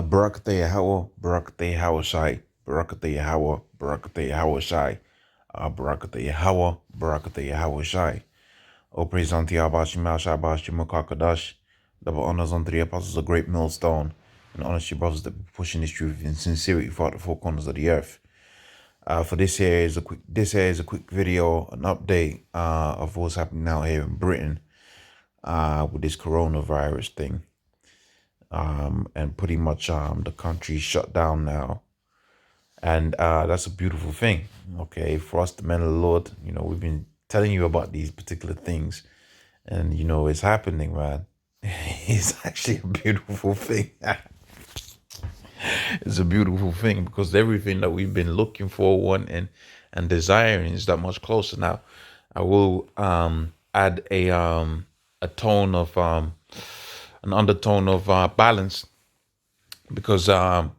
Barakatah Yahweh, Barakatah Yahweh Shai, Barakatah Yahweh, Barakatah Yahweh Shai, Barakatah Yahweh, Barakatah Yahweh Shai. O praise unto Yahweh Shemal Shai Bashim Makakadash. Double honors unto the apostles, a great millstone, and honors to your brothers that be pushing this truth in sincerity throughout the four corners of the earth. For this here is a quick video, an update of what's happening now here in Britain with this coronavirus thing. And pretty much the country shut down now. And that's a beautiful thing, okay? For us, the men of the Lord, we've been telling you about these particular things, and, it's happening, man. It's actually a beautiful thing. It's a beautiful thing because everything that we've been looking for, wanting, and desiring is that much closer now. I will add a tone of an undertone of balance because the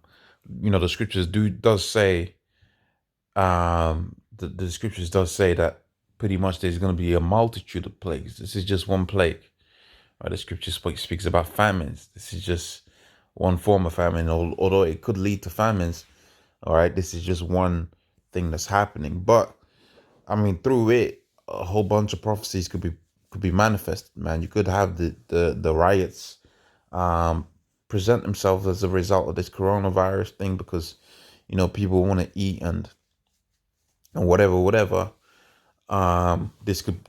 scriptures does say the scriptures does say that pretty much there's going to be a multitude of plagues. This is just one plague. Right? The scripture speaks about famines. This is just one form of famine, although it could lead to famines. All right, this is just one thing that's happening. But I mean, through it, a whole bunch of prophecies could be manifested. Man, you could have the riots present themselves as a result of this coronavirus thing because people want to eat and whatever. This could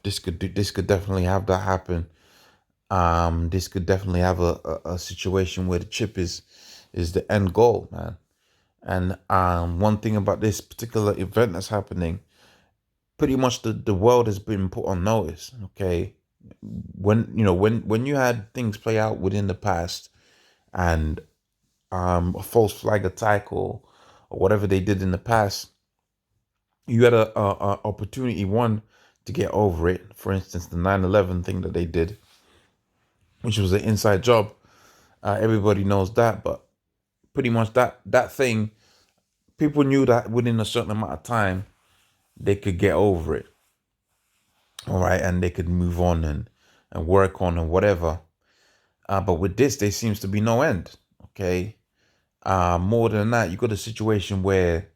definitely have that happen. This could definitely have a situation where the chip is the end goal, man. And one thing about this particular event that's happening, pretty much the world has been put on notice. Okay, when you had things play out within the past, and a false flag attack or whatever they did in the past, you had a opportunity one to get over it. For instance, the 9/11 thing that they did, which was an inside job. Everybody knows that, but pretty much that thing, people knew that within a certain amount of time they could get over it. All right, and they could move on and work on and whatever. But with this, there seems to be no end. Okay. More than that, you got a situation where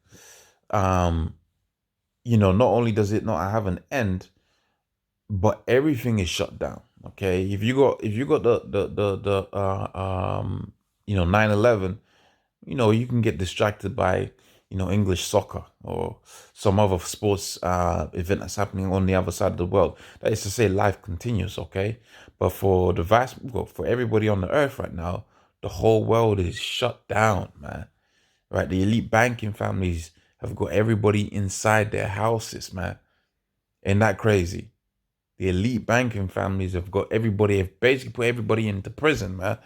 not only does it not have an end, but everything is shut down. Okay, if you got the 9/11, you can get distracted by English soccer or some other sports event that's happening on the other side of the world. That is to say, life continues. Okay, but for for everybody on the earth right now, the whole world is shut down, man. Right, the elite banking families have got everybody inside their houses, man. Ain't that crazy? The elite banking families have basically put everybody into prison, man.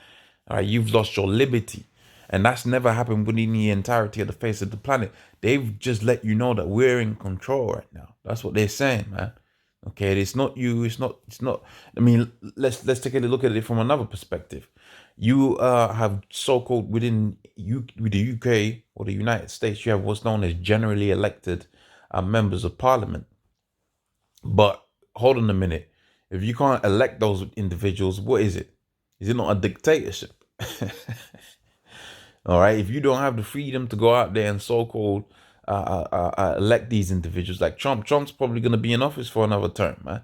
All right, you've lost your liberty. And that's never happened within the entirety of the face of the planet. They've just let you know that we're in control right now. That's what they're saying, man. Okay, it's not you, it's not. I mean, let's take a look at it from another perspective. You have so-called with the UK or the United States, you have what's known as generally elected members of parliament. But hold on a minute. If you can't elect those individuals, what is it? Is it not a dictatorship? All right. If you don't have the freedom to go out there and so-called elect these individuals, like Trump's probably going to be in office for another term, man.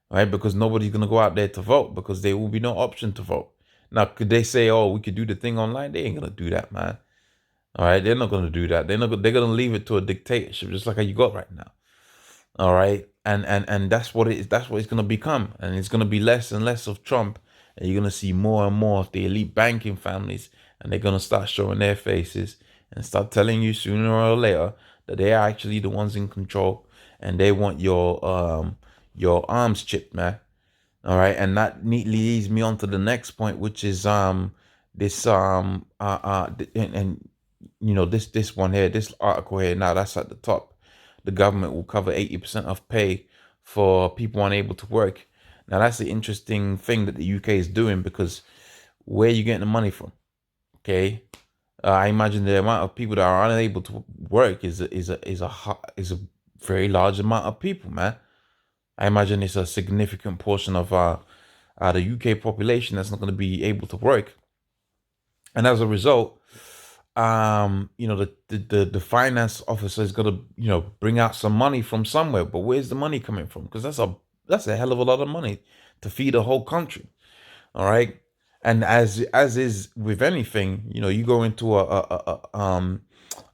Right? Because nobody's going to go out there to vote because there will be no option to vote. Now, could they say, "Oh, we could do the thing online"? They ain't going to do that, man. All right, they're not going to do that. They're going to leave it to a dictatorship, just like how you got right now. All right, and that's what it is. That's what it's going to become, and it's going to be less and less of Trump, and you're going to see more and more of the elite banking families, and they're going to start showing their faces and start telling you sooner or later that they are actually the ones in control, and they want your arms chipped, man. All right, and that neatly leads me on to the next point, which is this this one here, this article here. Now that's at the top. The government will cover 80% of pay for people unable to work. Now that's the interesting thing that the UK is doing, because where are you getting the money from? Okay, I imagine the amount of people that are unable to work is a very large amount of people, man. I imagine it's a significant portion of the UK population that's not going to be able to work. And as a result, the finance officer is gonna, bring out some money from somewhere. But where's the money coming from? Because that's a hell of a lot of money to feed a whole country. All right. And as is with anything, you go into one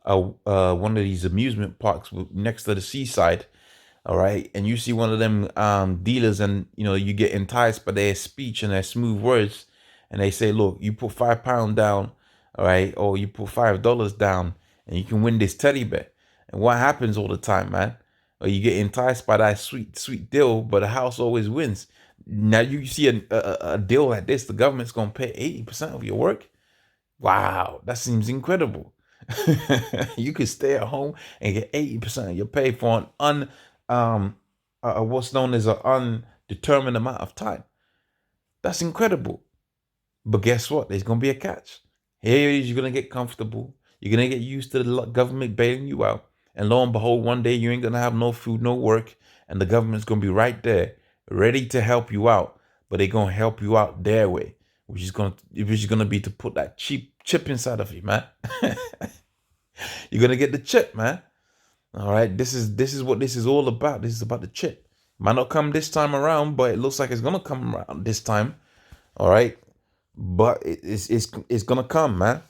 of these amusement parks next to the seaside, all right, and you see one of them dealers, and you get enticed by their speech and their smooth words, and they say, look, you put £5 down, all right, or you put $5 down, and you can win this teddy bear. And what happens all the time, man? Or you get enticed by that sweet sweet deal, but the house always wins. Now you see a deal like this, the government's gonna pay 80% of your work. Wow, that seems incredible. You could stay at home and get 80% of your pay for what's known as an undetermined amount of time. That's incredible. But guess what? There's gonna be a catch. Here it is, you're gonna get comfortable. You're gonna get used to the government bailing you out. And lo and behold, one day you ain't gonna have no food, no work, and the government's gonna be right there, ready to help you out. But they're gonna help you out their way, which is gonna be to put that cheap chip inside of you, man. You're gonna get the chip, man. All right. This is what this is all about. This is about the chip. Might not come this time around, but it looks like it's gonna come around this time. All right. But it's gonna come, man.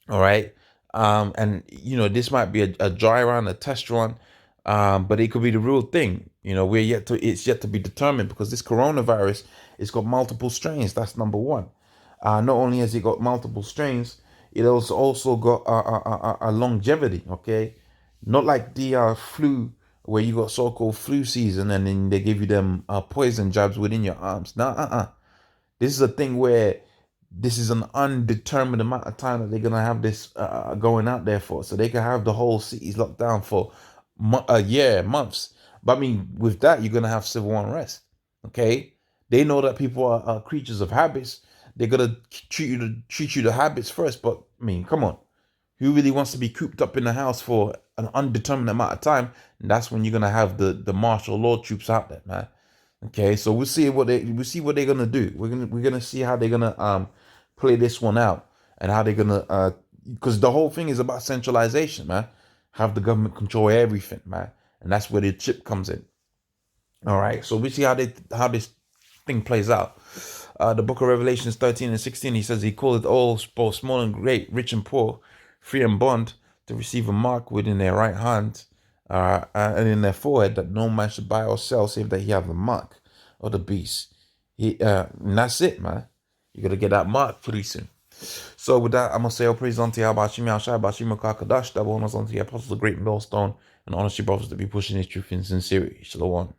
All right. And this might be a dry run, a test run, but it could be the real thing. It's yet to be determined, because this coronavirus, it's got multiple strains. That's number one. Not only has it got multiple strains, it also got a longevity. Okay, not like the flu, where you got so-called flu season and then they give you them poison jabs within your arms. Nah. This is a thing where this is an undetermined amount of time that they're gonna have this going out there for, so they can have the whole cities locked down for a year, months. But I mean, with that, you're gonna have civil unrest. Okay, they know that people are creatures of habits. They're gonna treat you to habits first. But I mean, come on, who really wants to be cooped up in the house for an undetermined amount of time? And that's when you're gonna have the martial law troops out there, man. Okay, so we'll see what they're gonna do. We're gonna see how they're gonna play this one out, and how they're gonna because the whole thing is about centralization, man. Have the government control everything, man, and that's where the chip comes in. All right, so we see how this thing plays out. The book of Revelations 13 and 16, he says he called it all, both small and great, rich and poor, free and bond, to receive a mark within their right hand and in their forehead, that no man should buy or sell save that he have the mark of the beast. And that's it, man. You gotta get that mark pretty soon. So with that, I'm gonna say all praise unto Yahweh Shimi Ashai Bashima Kakadash, double honors unto the apostles of great millstone, and honestly brothers to be pushing this truth in sincerity. Shalom.